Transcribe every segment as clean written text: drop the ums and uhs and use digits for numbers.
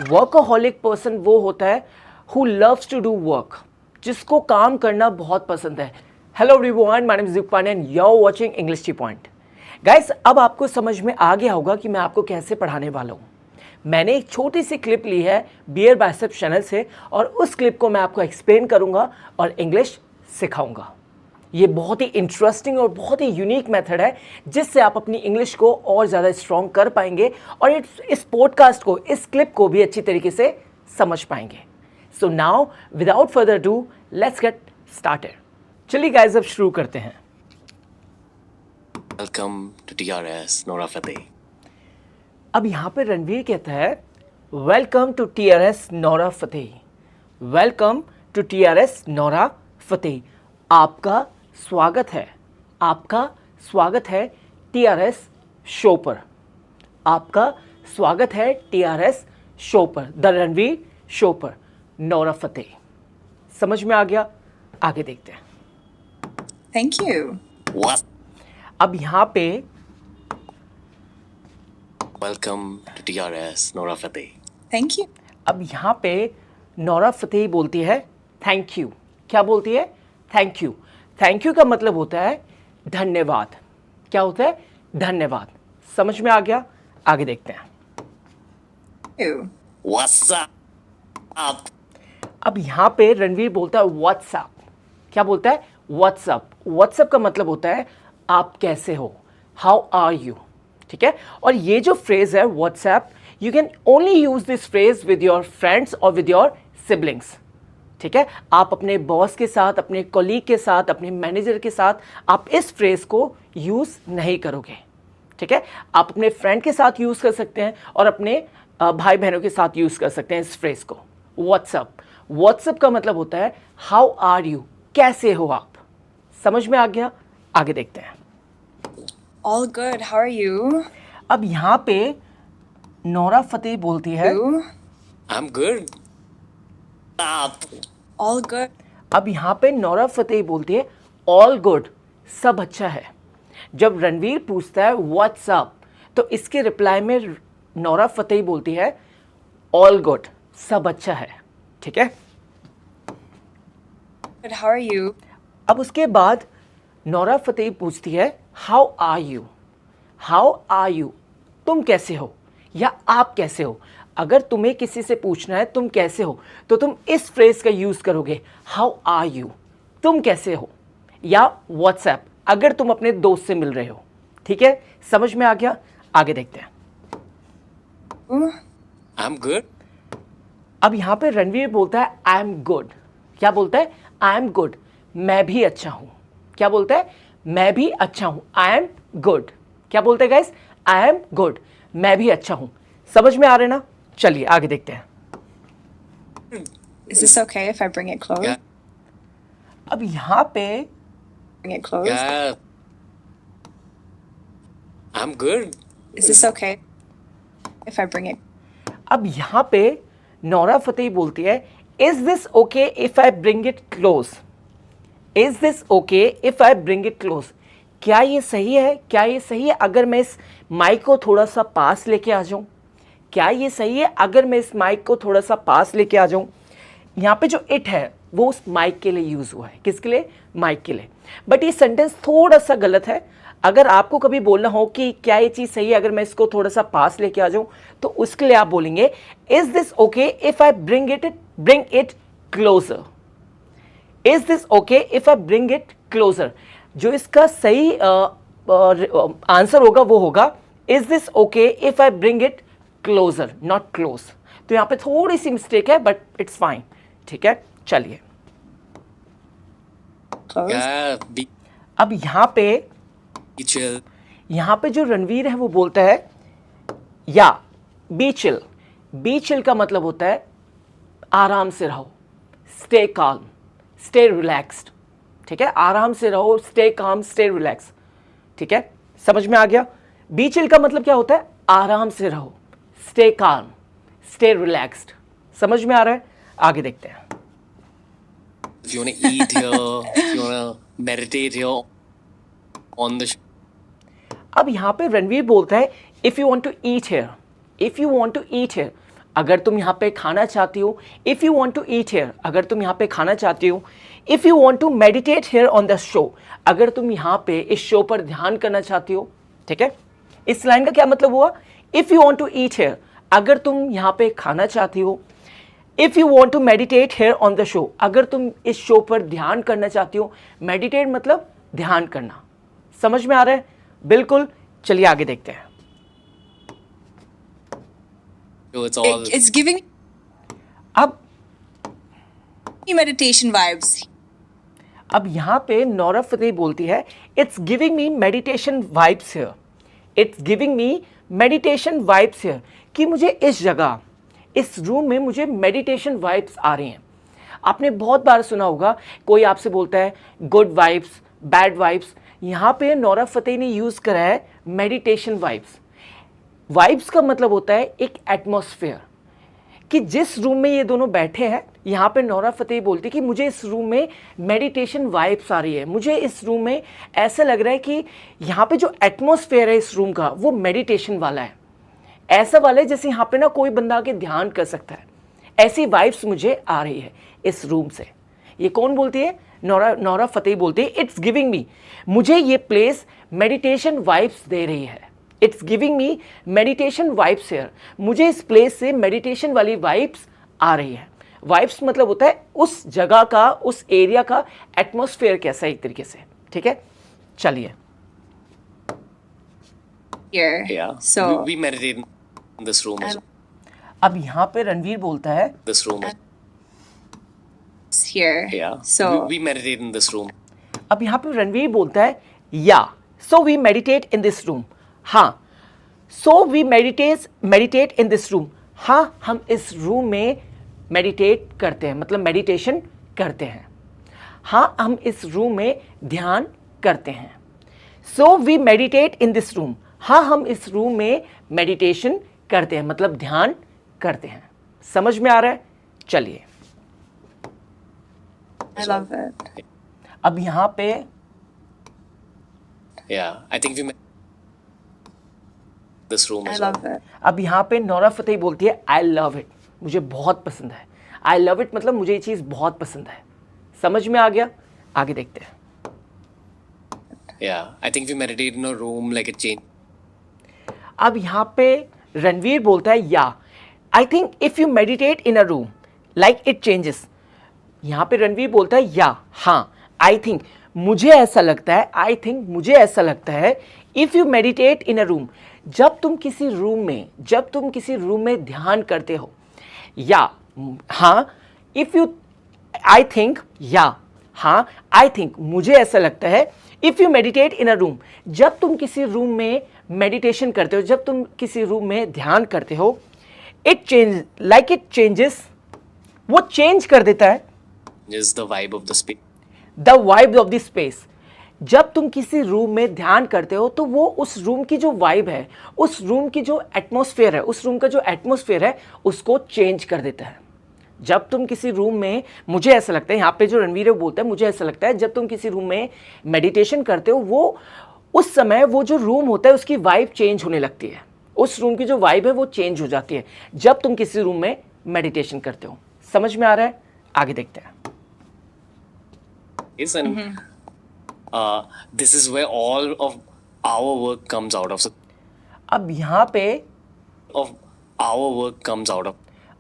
Workaholic person वो होता है who loves to do work, जिसको काम करना बहुत पसंद है। Hello everyone, my name is Deep Pandey and you are watching English T point. Guys, अब आपको समझ में आ गया होगा कि मैं आपको कैसे पढ़ाने वाला हूँ। मैंने एक छोटी सी क्लिप ली है बियर बाइसेप्स चैनल से और उस क्लिप को मैं आपको एक्सप्लेन करूँगा और इंग्लिश सिखाऊंगा। ये बहुत ही इंटरेस्टिंग और बहुत ही यूनिक मेथड है जिससे आप अपनी इंग्लिश को और ज़्यादा स्ट्रॉन्ग कर पाएंगे और इस पॉडकास्ट को, इस क्लिप को भी अच्छी तरीके से समझ पाएंगे। So now without further do let's get started. चलिए गाइस, अब शुरू करते हैं। Welcome to TRS Nora Fatehi. अब यहाँ पे रणवीर कहता है welcome to TRS Nora Fatehi. Welcome to TRS Nora Fatehi. आपका स्वागत है, आपका स्वागत है टीआरएस शो पर। आपका स्वागत है टीआरएस शो पर, द रणवीर शो पर, नोरा फतेह। समझ में आ गया? आगे देखते हैं। Thank you. What? अब यहाँ पे welcome to TRS Nora Fateh. Thank you. अब यहाँ पे नोरा फतेह बोलती है थैंक यू। क्या बोलती है? Thank you. थैंक यू का मतलब होता है धन्यवाद। क्या होता है? धन्यवाद। समझ में आ गया? आगे देखते हैं। You. What's up? अब यहाँ पे रणवीर बोलता है व्हाट्सअप। क्या बोलता है? व्हाट्सअप। व्हाट्सअप का मतलब होता है आप कैसे हो, हाउ आर यू। ठीक है, और ये जो फ्रेज है WhatsApp, you can only use this phrase with your friends और विद योर सिबलिंग्स। ठीक है, आप अपने बॉस के साथ, अपने कॉलीग के साथ, अपने मैनेजर के साथ आप इस फ्रेज को यूज़ नहीं करोगे। ठीक है, आप अपने फ्रेंड के साथ यूज़ कर सकते हैं और अपने भाई बहनों के साथ यूज़ कर सकते हैं इस फ्रेज को। व्हाट्सअप। व्हाट्सअप का मतलब होता है हाउ आर यू, कैसे हो आप। समझ में आ गया? आगे देखते हैं। All good. How are you? अब यहाँ पे नोरा फतेह बोलती है You? I'm good. Up. All good. अब यहाँ पे नोरा फतेह बोलती है ऑल गुड, सब अच्छा है। जब रणवीर पूछता है व्हाट्सअप, तो इसके रिप्लाई में नोरा फतेह बोलती है ऑल गुड, सब अच्छा है। ठीक है, Good. How are you? अब उसके बाद नोरा फतेह पूछती है how are you. How are you, तुम कैसे हो या आप कैसे हो। अगर तुम्हें किसी से पूछना है तुम कैसे हो, तो तुम इस फ्रेज का यूज़ करोगे हाउ आर यू, तुम कैसे हो। या व्हाट्सएप अगर तुम अपने दोस्त से मिल रहे हो। ठीक है, समझ में आ गया? आगे देखते हैं। I'm good. अब यहाँ पे रणवीर बोलता है आई एम गुड। क्या बोलता है? आई एम गुड, मैं भी अच्छा हूँ। क्या बोलता है? मैं भी अच्छा हूँ, आई एम गुड। क्या बोलते हैं गाइस? आई एम गुड, मैं भी अच्छा हूँ। समझ में आ रहे ना? चलिए आगे देखते हैं। Is this okay if I bring it close? Yeah. अब यहाँ पे Bring it close. Yeah. I'm good. Is this okay if I bring it? अब यहाँ पे नोरा फतेह बोलती है is this okay if I bring it close. Is this okay if I bring it close, क्या ये सही है? क्या ये सही है अगर मैं इस माइक को थोड़ा सा पास लेके आ जाऊं? क्या ये सही है अगर मैं इस माइक को थोड़ा सा पास लेके आ जाऊं? यहाँ पे जो इट है वो उस माइक के लिए यूज़ हुआ है। किसके लिए? माइक के लिए। बट ये सेंटेंस थोड़ा सा गलत है। अगर आपको कभी बोलना हो कि क्या ये चीज़ सही है अगर मैं इसको थोड़ा सा पास लेके आ जाऊं, तो उसके लिए आप बोलेंगे is this okay if I bring it closer. Is this okay if I bring it closer. जो इसका सही आंसर होगा वो होगा is this okay if I bring it closer, not close. तो यहाँ पे थोड़ी सी मिस्टेक है बट इट्स फाइन। ठीक है, चलिए। Close. Yeah. Be अब यहाँ पे chill. जो रणवीर है वो बोलता है या बी चिल। बी चिल का मतलब होता है आराम से रहो, स्टे calm, स्टे रिलैक्स्ड। ठीक है, आराम से रहो, स्टे calm, स्टे रिलैक्स। ठीक है, समझ में आ गया? बी चिल का मतलब क्या होता है? आराम से रहो, स्टे calm, स्टे रिलैक्स्ड। समझ में आ रहा है? आगे देखते हैं। If you want to eat here, if you want to meditate here on the अब यहाँ पे रणवीर बोलता है if you want to eat here, if you want to eat here, अगर तुम यहाँ पे खाना चाहती हो, if you want to eat here, अगर तुम यहाँ पे खाना चाहती हो, if you want to meditate here on the show, अगर तुम यहाँ पे इस शो पर ध्यान करना चाहती हो। ठीक है, इस लाइन का क्या मतलब हुआ? If you want to eat here, अगर तुम यहाँ पे खाना चाहती हो, if you want to meditate here on the show, अगर तुम इस शो पर ध्यान करना चाहती हो। मेडिटेट मतलब ध्यान करना। समझ में आ रहा है? बिल्कुल। चलिए आगे देखते हैं। So it's all It's giving अब me meditation vibes. अब यहाँ पे नौरा फतेही बोलती है it's giving me meditation vibes here, it's giving me meditation vibes here, कि मुझे इस जगह, इस रूम में मुझे मेडिटेशन वाइब्स आ रही हैं। आपने बहुत बार सुना होगा, कोई आपसे बोलता है गुड वाइब्स, बैड वाइब्स। यहाँ पे नौरा फतेही ने यूज़ करा है मेडिटेशन वाइब्स। वाइब्स का मतलब होता है एक एटमॉस्फेयर, कि जिस रूम में ये दोनों बैठे हैं, यहाँ पे नौरा फतेही बोलती है कि मुझे इस रूम में मेडिटेशन वाइब्स आ रही है, मुझे इस रूम में ऐसा लग रहा है कि यहाँ पे जो एटमॉस्फेयर है इस रूम का वो मेडिटेशन वाला है, ऐसा वाला है जैसे यहाँ पे ना कोई बंदा आके ध्यान कर सकता है। ऐसी वाइब्स मुझे आ रही है इस रूम से। ये कौन बोलती है? नौरा फतेही बोलती है इट्स गिविंग मी, मुझे ये प्लेस मेडिटेशन वाइब्स दे रही है। It's giving me meditation vibes here, मुझे इस प्लेस से मेडिटेशन वाली वाइब्स आ रही है। वाइब्स मतलब होता है उस जगह का, उस एरिया का एटमॉस्फेयर कैसा है एक तरीके से। ठीक है, चलिए। Here. yeah. So we meditate in this room as well. अब यहाँ पे रणवीर बोलता है This room as it's here. yeah. So we meditate in this room. अब यहाँ पे रणवीर बोलता है या so we meditate in this room, हाँ so we meditate in this room, हाँ हम इस रूम में मेडिटेट करते हैं, मतलब मेडिटेशन करते हैं। हाँ हम इस रूम में ध्यान करते हैं। So we meditate in this room, हाँ हम इस रूम में मेडिटेशन करते हैं, मतलब ध्यान करते हैं। समझ में आ रहा है? चलिए I love it. अब यहाँ पे Yeah, I think we this room I as well. love it. अब यहाँ पे नौरा फतेही बोलती है आई लव इट, मुझे बहुत पसंद है। आई लव इट मतलब मुझे ये चीज़ बहुत पसंद है। समझ में आ गया? आगे देखते हैं। Yeah, I think we meditate in a room like a chain. अब यहाँ पे रणवीर बोलता है या I think if you meditate in a room like it changes. यहाँ पे रणवीर बोलता है या, हाँ आई थिंक मुझे ऐसा लगता है, आई थिंक मुझे ऐसा लगता है, if you meditate in a room, जब तुम किसी रूम में ध्यान करते हो, या हाँ इफ़ यू, आई थिंक या हाँ आई थिंक मुझे ऐसा लगता है, if you meditate in a room, जब तुम किसी रूम में मेडिटेशन करते हो, जब तुम किसी रूम में ध्यान करते हो, it change like it changes, वो चेंज कर देता है Is the vibe of the space. The vibe of the space. जब तुम किसी रूम में ध्यान करते हो तो वो उस रूम की जो वाइब है, उस रूम की जो एटमॉस्फेयर है, उस रूम का जो एटमॉस्फेयर है उसको चेंज कर देता है। जब तुम किसी रूम में, मुझे ऐसा लगता है, यहाँ पे जो रणवीर है बोलता है मुझे ऐसा लगता है, जब तुम किसी रूम में मेडिटेशन करते हो, वो उस समय वो जो रूम होता है उसकी वाइब चेंज होने लगती है, उस रूम की जो वाइब है वो चेंज हो जाती है जब तुम किसी रूम में मेडिटेशन करते हो। समझ में आ रहा है? आगे देखते हैं। And this is where all of our work comes out of. So, अब यहाँ पे of our work comes out of.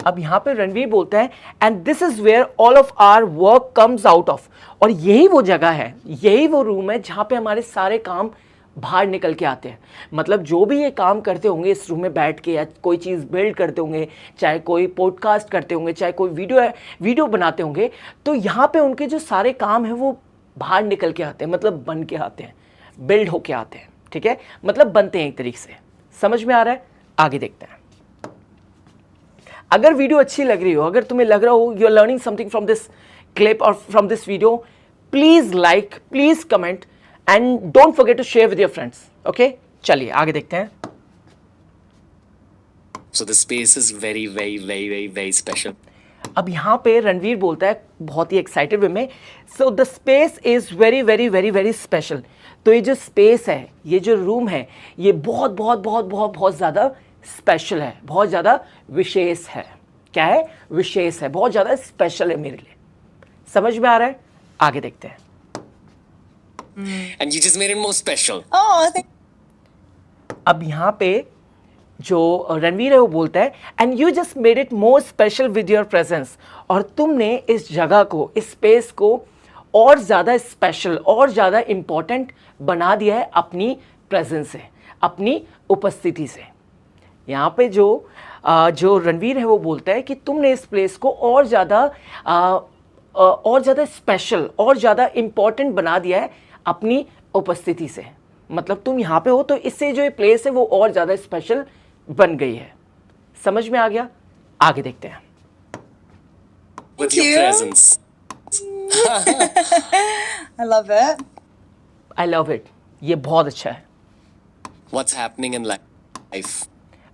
अब यहाँ पे रणवीर बोलता है and this is where all of our work comes out of, और यही वो जगह है, यही वो रूम है जहाँ पे हमारे सारे काम बाहर निकल के आते हैं। मतलब जो भी ये काम करते होंगे इस रूम में बैठ के, या कोई चीज़ बिल्ड करते होंगे, चाहे कोई पॉडकास्ट करते होंगे, चाहे कोई वीडियो बनाते होंगे, तो यहाँ पे उनके जो सारे काम हैं वो बाहर निकल के आते हैं, मतलब बन के आते हैं, बिल्ड होके आते हैं। ठीक है, मतलब बनते हैं एक तरीके से। समझ में आ रहा है? आगे देखते हैं। अगर वीडियो अच्छी लग रही हो, अगर तुम्हें लग रहा हो you are learning something from this clip और from this video, please like, please comment and don't forget to share with your friends. Okay, चलिए आगे देखते हैं। So the space is very, very, very, very, very special. अब यहाँ पे रणवीर बोलता है बहुत ही एक्साइटेड वे में, so the space is very very very very special. तो ये जो स्पेस है, ये जो रूम है, ये बहुत बहुत बहुत बहुत बहुत ज़्यादा स्पेशल है, बहुत ज़्यादा विशेष है। क्या है? विशेष है, बहुत ज़्यादा स्पेशल है मेरे लिए। समझ में आ रहा है? आगे देखते हैं। And you just made it more special. Oh, thank अब यहाँ पे जो रणवीर है वो बोलता है, and you just made it more special with your presence. और तुमने इस जगह को, इस स्पेस को और ज़्यादा स्पेशल और ज़्यादा इम्पोर्टेंट बना दिया है अपनी प्रेजेंस से, अपनी उपस्थिति से। यहाँ पे जो रणवीर है वो बोलता है कि तुमने इस प्लेस को और ज़्यादा स्पेशल और ज़्यादा इम्पोर्टेंट बना दिया है अपनी उपस्थिति से। मतलब तुम यहाँ पे हो तो इससे जो ये प्लेस है वो और ज़्यादा स्पेशल बन गई है। समझ में आ गया? आगे देखते हैं। With you. your presence. I love it. I love it, ये बहुत अच्छा है। What's happening in life?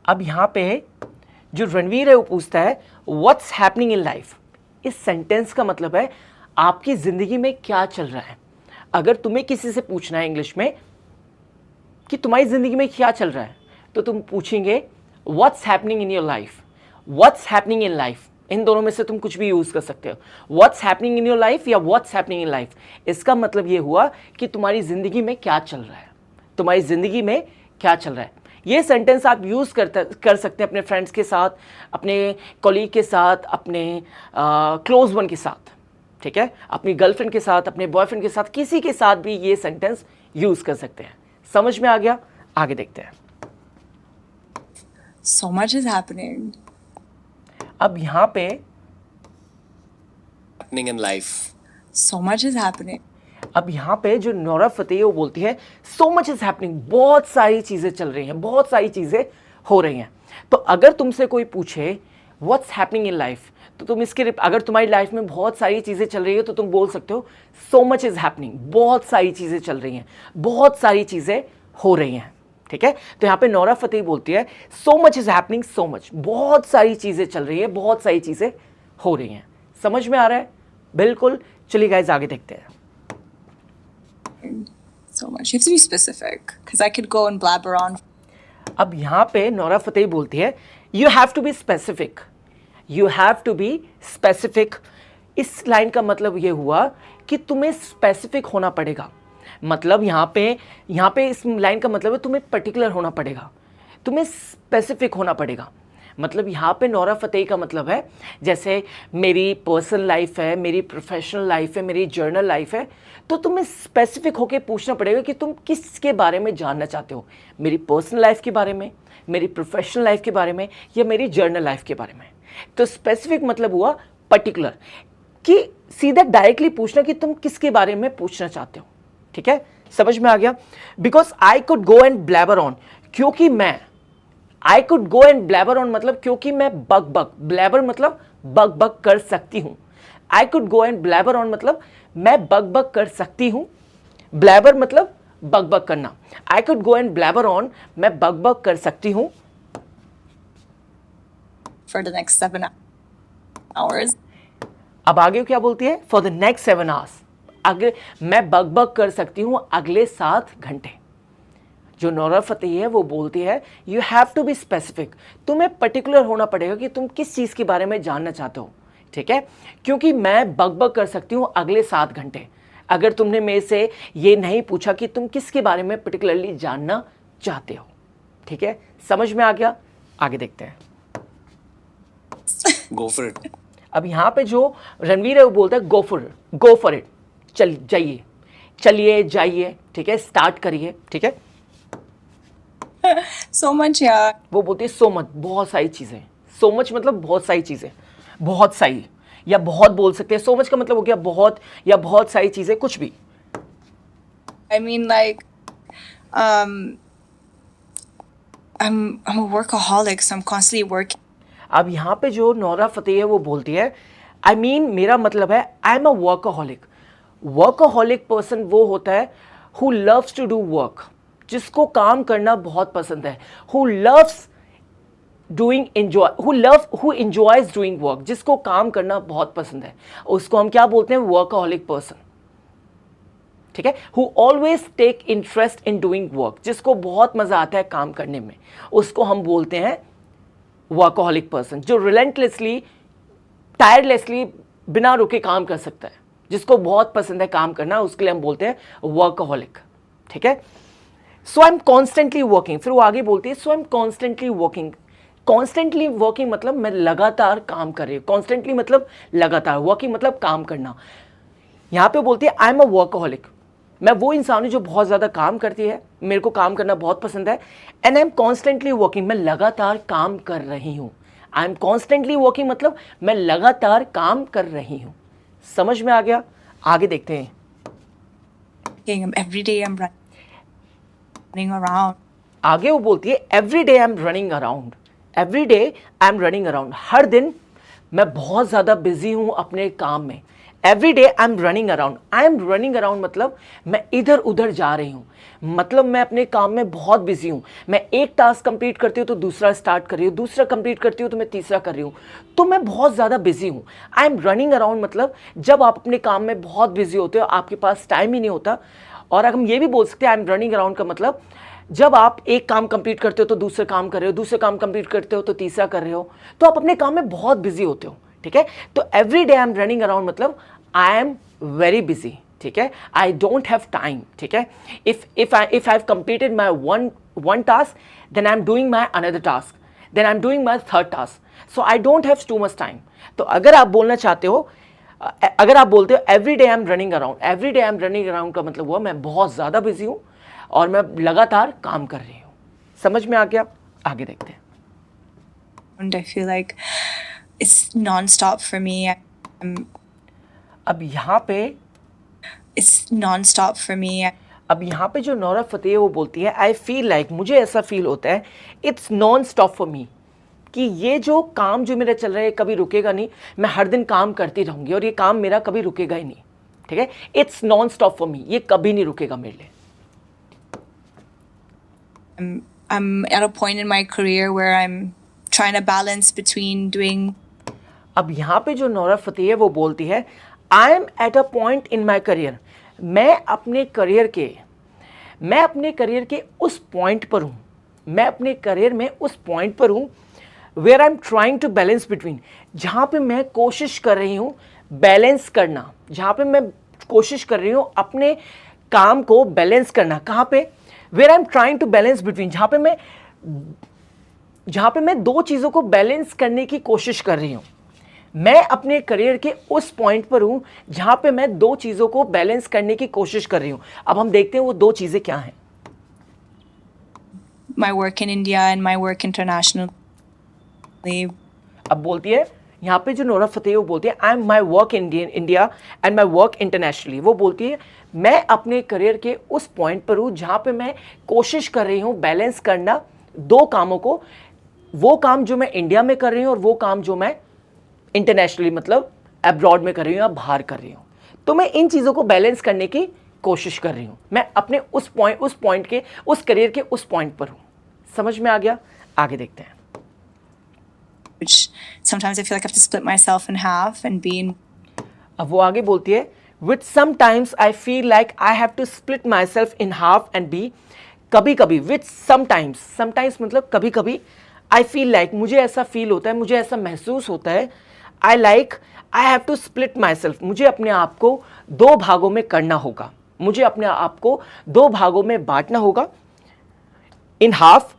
अब यहाँ पे जो रणवीर है वो पूछता है व्हाट्स हैपनिंग इन लाइफ। इस सेंटेंस का मतलब है आपकी ज़िंदगी में क्या चल रहा है। अगर तुम्हें किसी से पूछना है इंग्लिश में कि तुम्हारी ज़िंदगी में क्या चल रहा है, तो तुम पूछेंगे what's happening in your life. What's happening in life, इन दोनों में से तुम कुछ भी यूज़ कर सकते हो। What's happening in your life या व्हाट्स हैपनिंग इन लाइफ, इसका मतलब ये हुआ कि तुम्हारी ज़िंदगी में क्या चल रहा है, तुम्हारी ज़िंदगी में क्या चल रहा है। ये सेंटेंस आप यूज़ कर सकते हैं अपने फ्रेंड्स के साथ, अपने कॉलीग के साथ, अपने क्लोज वन के साथ, ठीक है, अपनी गर्लफ्रेंड के साथ, अपने बॉयफ्रेंड के साथ, किसी के साथ भी ये सेंटेंस यूज़ कर सकते हैं। समझ में आ गया? आगे देखते हैं। So much is happening. अब यहाँ पे Happening in life. So much is happening. अब यहाँ पे जो नोरा फतेही वो बोलती है सो मच इज़ हैपनिंग, बहुत सारी चीज़ें चल रही हैं, बहुत सारी चीज़ें हो रही हैं। तो अगर तुमसे कोई पूछे व्हाट्स हैपनिंग इन लाइफ, तो तुम इसके, अगर तुम्हारी लाइफ में बहुत सारी चीज़ें चल रही है तो तुम बोल सकते हो सो मच इज़ हैपनिंग, बहुत सारी चीज़ें चल रही हैं, बहुत सारी चीज़ें हो रही हैं। ठीक है, तो यहाँ पे नोरा फतेही बोलती है so much is happening, so much, बहुत सारी चीज़ें चल रही हैं, बहुत सारी चीज़ें हो रही हैं। समझ में आ रहा है? बिल्कुल। चलिए गाइस आगे देखते हैं। So much. You have to be specific because I could go and blabber on. अब यहाँ पे नोरा फतेही बोलती है you have to be specific, you have to be specific. इस लाइन का मतलब ये हुआ कि तुम्हें स्पेसिफिक होना पड़ेगा। मतलब यहाँ पे इस लाइन का मतलब है तुम्हें पर्टिकुलर होना पड़ेगा, तुम्हें स्पेसिफिक होना पड़ेगा। मतलब यहाँ पे नोरा फतेही का मतलब है जैसे मेरी पर्सनल लाइफ है, मेरी प्रोफेशनल लाइफ है, मेरी जर्नल लाइफ है, तो तुम्हें स्पेसिफिक होके पूछना पड़ेगा कि तुम किसके बारे में जानना चाहते हो, मेरी पर्सनल लाइफ के बारे में, मेरी प्रोफेशनल लाइफ के बारे में, या मेरी जर्नल लाइफ के बारे में। तो स्पेसिफिक मतलब हुआ पर्टिकुलर, कि सीधा डायरेक्टली पूछना कि तुम किसके बारे में पूछना चाहते हो। ठीक है, समझ में आ गया? Because I could go and blabber on, क्योंकि मैं, I could go and blabber on मतलब क्योंकि मैं बक ब्लैबर मतलब बक कर सकती हूँ। I could go and blabber on मतलब मैं बक कर सकती हूँ। ब्लैबर मतलब बक करना। I could go and blabber on, मैं बक कर सकती हूँ। For the next 7 hours. अब आगे क्या बोलती है? फॉर द नेक्स्ट 7 आवर्स, अगले, मैं बक कर सकती हूँ अगले 7 घंटे। जो नोरा फतेही है वो बोलती है you have to be specific, तुम्हें पर्टिकुलर होना पड़ेगा कि तुम किस चीज़ के बारे में जानना चाहते हो। ठीक है, क्योंकि मैं बक कर सकती हूँ अगले 7 घंटे। अगर तुमने मेरे से ये नहीं पूछा कि तुम किसके बारे में पर्टिकुलरली जानना चाहते हो। ठीक है, समझ में आ गया? आगे देखते हैं। Go for it. अब यहाँ पे जो रणवीर है वो बोलता है गो फॉर इट, चलिए जाइए। ठीक है, स्टार्ट करिए। ठीक है, So much, yeah. वो बोलती है सो मच, बहुत सारी चीज़ें। सो मच मतलब बहुत सारी चीज़ें, बहुत सारी या बहुत बोल सकते हैं। सो मच का मतलब हो गया बहुत या बहुत सारी चीज़ें, कुछ भी। I mean, like, I'm a workaholic, so I'm constantly working. अब यहाँ पे जो नोरा फतेही है वो बोलती है आई मीन मेरा मतलब है I am a workaholic. Workaholic person वो होता है who loves to do work, जिसको काम करना बहुत पसंद है। Who loves doing enjoy, who enjoys doing work, जिसको काम करना बहुत पसंद है, उसको हम क्या बोलते हैं? Workaholic person. ठीक है, who always take interest in doing work, जिसको बहुत मजा आता है काम करने में, उसको हम बोलते हैं वर्कaholic पर्सन। जो रिलेंटलेसली, टायरलेसली, बिना रुके काम कर सकता है, जिसको बहुत पसंद है काम करना, उसके लिए हम बोलते हैं वर्कaholic। ठीक है, so I am constantly working. फिर वो आगे बोलती है so I am constantly working. Constantly working मतलब मैं लगातार काम कर रही हूँ। कॉन्स्टेंटली मतलब लगातार, वर्किंग मतलब काम करना। यहाँ पे बोलती है आई एम अ वर्कaholic, मैं वो इंसान हूँ जो बहुत ज़्यादा काम करती है, मेरे को काम करना बहुत पसंद है। And I am constantly working, मैं लगातार काम कर रही हूँ। आई एम कॉन्स्टेंटली वर्किंग मतलब मैं लगातार काम कर रही हूँ। समझ में आ गया? आगे देखते हैं। Every day I'm running around. आगे वो बोलती है every day I am running around. Every day I am running around, हर दिन मैं बहुत ज़्यादा बिजी हूँ अपने काम में। Every day I am running around. I am running around मतलब मैं इधर उधर जा रही हूँ, मतलब मैं अपने काम में बहुत बिजी हूँ। मैं एक टास्क कंप्लीट करती हूँ तो दूसरा स्टार्ट कर रही हूँ, दूसरा कंप्लीट करती हूँ तो मैं तीसरा कर रही हूँ, तो मैं बहुत ज़्यादा बिजी हूँ। आई एम रनिंग अराउंड मतलब जब आप अपने काम में बहुत बिजी होते हो, आपके पास टाइम ही नहीं होता। और हम ये भी बोल सकते हैं आई एम रनिंग अराउंड का मतलब जब आप एक काम कंप्लीट करते हो तो दूसरे काम कर रहे हो, दूसरे काम कंप्लीट करते हो तो तीसरा कर रहे हो, तो आप अपने काम में बहुत बिजी होते हो। ठीक है, तो every day I am running around मतलब आई एम वेरी बिजी। ठीक है, आई डोंट हैव टाइम। ठीक है, if I have completed my one task, then I am doing my another task, then I am doing my third task, so I don't have too much time. तो अगर आप बोलना चाहते हो, अगर आप बोलते हो every day I am running around, every day I am running around का मतलब हुआ मैं बहुत ज़्यादा बिजी हूँ और मैं लगातार काम कर रही हूँ। समझ में आ गया? आगे देखते हैं। And I feel like it's non-stop for me. अब यहाँ पे It's non-stop for me. अब यहाँ पे जो नोरा फतेही वो बोलती है आई फील लाइक, मुझे ऐसा फील होता है, it's non stop for me, कि ये जो काम जो मेरा चल रहा है कभी रुकेगा नहीं, मैं हर दिन काम करती रहूँगी और ये काम मेरा कभी रुकेगा ही नहीं। ठीक है, it's non stop for me, ये कभी नहीं रुकेगा मेरे लिए। I'm at a point in my career where I'm trying to balance between doing. अब यहाँ पे जो नोरा फतेही है वो बोलती है I M at a point in my career, मैं अपने करियर के उस पॉइंट पर हूँ, मैं अपने करियर में उस पॉइंट पर हूँ where I am trying to balance between, जहाँ पे मैं कोशिश कर रही हूँ बैलेंस करना, जहाँ पे मैं कोशिश कर रही हूँ अपने काम को बैलेंस करना। कहाँ पे? Where I am trying to balance between, जहाँ पे मैं दो चीज़ों को बैलेंस करने की कोशिश कर रही हूँ। मैं अपने करियर के उस पॉइंट पर हूँ जहाँ पे मैं दो चीज़ों को बैलेंस करने की कोशिश कर रही हूँ। अब हम देखते हैं वो दो चीज़ें क्या हैं। My work in India and my work internationally. अब बोलती है यहाँ पे जो नोरा फतेही वो बोलती है I am my work in India and my work internationally. वो बोलती है मैं अपने करियर के उस पॉइंट पर हूँ जहाँ पे मैं कोशिश कर रही हूँ बैलेंस करना दो कामों को, वो काम जो मैं इंडिया में कर रही हूँ और वो काम जो मैं इंटरनेशनली मतलब अब्रॉड में कर रही हूँ या बाहर कर रही हूँ। तो मैं इन चीज़ों को बैलेंस करने की कोशिश कर रही हूँ। मैं अपने उस पॉइंट के, उस करियर के उस पॉइंट पर हूँ। समझ में आ गया? आगे देखते हैं। Which sometimes I feel like I have to split myself in half and be in. अब वो आगे बोलती है with sometimes I feel like I have to split myself in half and be, कभी कभी, विथ समटाइम्स मतलब कभी कभी, आई फील लाइक मुझे ऐसा फील होता है, मुझे ऐसा महसूस होता है, I have to split myself, मुझे अपने आप को दो भागों में करना होगा, मुझे अपने आप को दो भागों में बांटना होगा, in half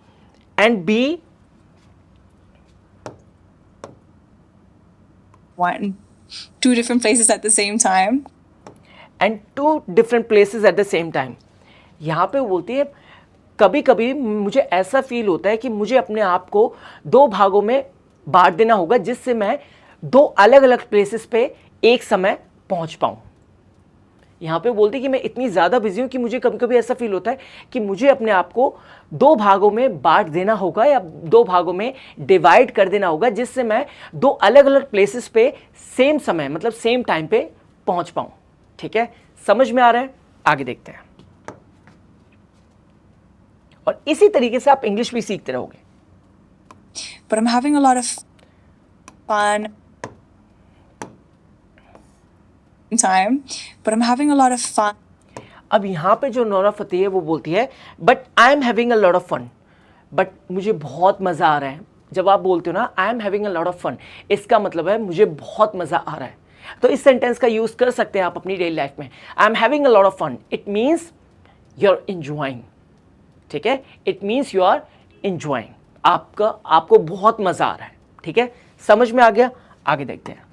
and be two different places at the same time. And two different places at the same time. यहाँ पे वो बोलती है कभी कभी मुझे ऐसा फील होता है कि मुझे अपने आप को दो भागों में बांट देना होगा जिससे मैं दो अलग अलग प्लेसेस पे एक समय पहुँच पाऊँ। यहाँ पे बोलती है कि मैं इतनी ज़्यादा बिजी हूँ कि मुझे कभी कभी ऐसा फील होता है कि मुझे अपने आप को दो भागों में बांट देना होगा या दो भागों में डिवाइड कर देना होगा जिससे मैं दो अलग अलग प्लेसेस पे सेम समय मतलब सेम टाइम पे पहुँच पाऊँ। ठीक है, समझ में आ रहा है? आगे देखते हैं। और इसी तरीके से आप इंग्लिश भी सीखते रहोगे। but I'm having a lot of fun time. But I'm having a lot of fun. अब यहाँ पे जो नोरा फतेही है वो बोलती है but I am having a lot of fun, but मुझे बहुत मज़ा आ रहा है। जब आप बोलते हो ना I am having a lot of fun, इसका मतलब है मुझे बहुत मज़ा आ रहा है। तो इस सेंटेंस का यूज़ कर सकते हैं आप अपनी डेली लाइफ में। I am having a lot of fun, it means you are enjoying, ठीक है, it means you are enjoying, आपको बहुत मज़ा आ रहा है, ठीक है, समझ में आ गया? आगे देखते हैं।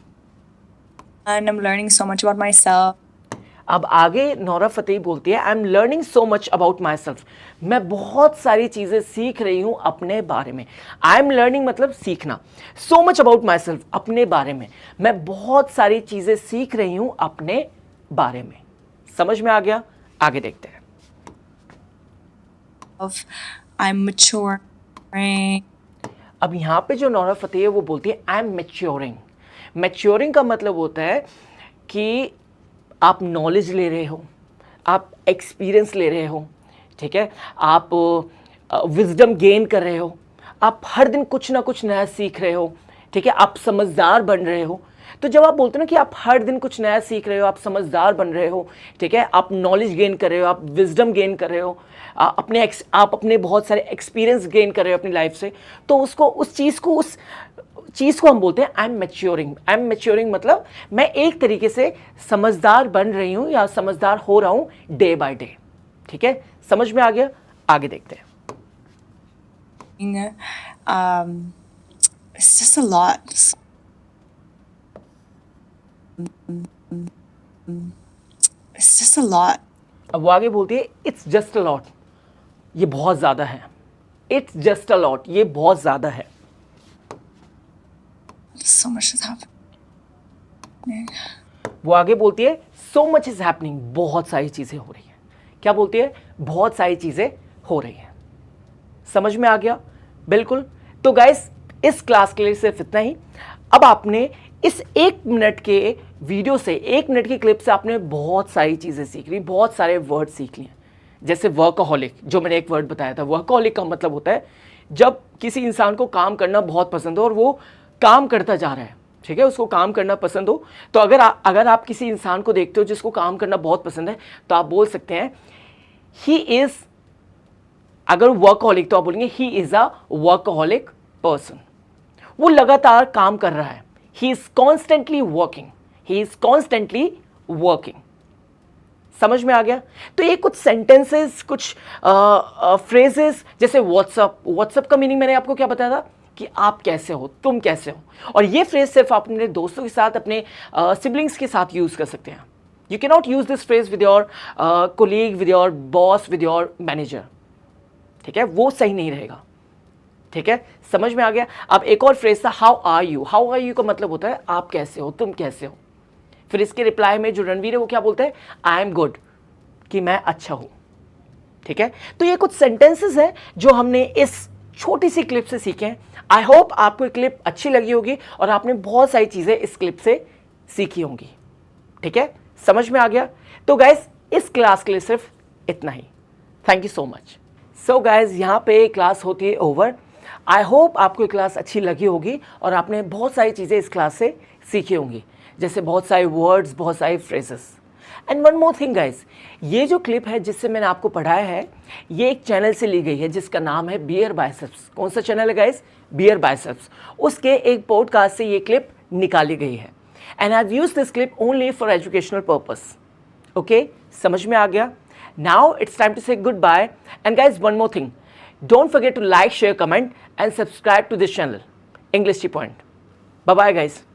And I'm learning so much about myself. अब आगे नोरा फतेही बोलती है I am learning so much about my self, मैं बहुत सारी चीज़ें सीख रही हूँ अपने बारे में। आई एम लर्निंग मतलब सीखना, so much about my self अपने बारे में, मैं बहुत सारी चीज़ें सीख रही हूँ अपने बारे में। समझ में आ गया? आगे देखते हैं। I'm maturing. अब यहाँ पे जो नोरा फतेही है वो बोलती है आई एम मैच्योरिंग। मैच्योरिंग का मतलब होता है कि आप नॉलेज ले रहे हो, आप एक्सपीरियंस ले रहे हो, ठीक है, आप विजडम गेन कर रहे हो, आप हर दिन कुछ ना कुछ नया सीख रहे हो, ठीक है, आप समझदार बन रहे हो। तो जब आप बोलते हो ना कि आप हर दिन कुछ नया सीख रहे हो, आप समझदार बन रहे हो, ठीक है, आप नॉलेज गेन कर रहे हो, आप विजडम गेन कर रहे हो, आप अपने बहुत सारे एक्सपीरियंस गेन कर रहे हो अपनी लाइफ से, तो उस चीज़ को हम बोलते हैं I am maturing. I am maturing मतलब मैं एक तरीके से समझदार बन रही हूँ या समझदार हो रहा हूँ डे बाय डे, ठीक है, समझ में आ गया? आगे देखते हैं। It's just a lot. It's just a lot. अब वो आगे बोलती है इट्स जस्ट अ लॉट, ये बहुत ज़्यादा है। इट्स जस्ट अ लॉट, ये बहुत ज़्यादा है। So much is happening. वो आगे बोलती है सो मच इज हैपनिंग, बहुत सारी चीज़ें हो रही हैं। क्या बोलती है? बहुत सारी चीज़ें हो रही हैं। समझ में आ गया? बिल्कुल। तो गाइस इस क्लास के लिए सिर्फ इतना ही। अब आपने इस 1 मिनट के वीडियो से, 1 मिनट की क्लिप से आपने बहुत सारी चीज़ें सीख ली, बहुत सारे वर्ड सीख लिए। जैसे वर्कहोलिक, जो मैंने एक वर्ड बताया था। वर्कहोलिक का मतलब होता है जब किसी इंसान को काम करना बहुत पसंद हो और वो काम करता जा रहा है, ठीक है, उसको काम करना पसंद हो। तो अगर आप किसी इंसान को देखते हो जिसको काम करना बहुत पसंद है, तो आप बोल सकते हैं ही इज़, अगर वर्कहोलिक तो आप बोलेंगे he is a workaholic person. वो लगातार काम कर रहा है, he is constantly working, he is constantly working. समझ में आ गया? तो ये कुछ सेंटेंसेस, कुछ फ्रेजेस, जैसे व्हाट्सअप का मीनिंग मैंने आपको क्या बताया था कि आप कैसे हो, तुम कैसे हो। और ये फ्रेज सिर्फ आप अपने दोस्तों के साथ, अपने सिबलिंग्स के साथ यूज़ कर सकते हैं। You can not use this phrase with your colleague, with your boss, with your manager, ठीक है, वो सही नहीं रहेगा, ठीक है, समझ में आ गया? अब एक और फ्रेज था how are you. How are you का मतलब होता है आप कैसे हो, तुम कैसे हो। फिर इसके रिप्लाई में जो रणवीर है वो क्या बोलता है? आई एम गुड, कि मैं अच्छा हूँ, ठीक है। तो ये कुछ सेंटेंसेस हैं जो हमने इस छोटी सी क्लिप से सीखे हैं। आई होप आपको ये क्लिप अच्छी लगी होगी और आपने बहुत सारी चीज़ें इस क्लिप से सीखी होंगी, ठीक है, समझ में आ गया? तो गाइज इस क्लास के लिए सिर्फ इतना ही। Thank you so much. So guys यहाँ पे क्लास होती है ओवर। आई होप आपको ये क्लास अच्छी लगी होगी और आपने बहुत सारी चीज़ें इस क्लास से सीखी होंगी, जैसे बहुत सारे वर्ड्स, बहुत सारे phrases. And one more thing guys, ये जो क्लिप है जिससे मैंने आपको पढ़ाया है, ये एक चैनल से ली गई है जिसका नाम है बियर बाइसेप्स। कौन सा चैनल है गाइज? Beer biceps. उसके एक पॉडकास्ट से ये क्लिप निकाली गई है। And I have used this clip only for educational purpose. Okay, समझ में आ गया? Now it's time to say goodbye. And guys one more thing, don't forget to like, share, comment and subscribe to this channel English Tea Point. Bye bye guys.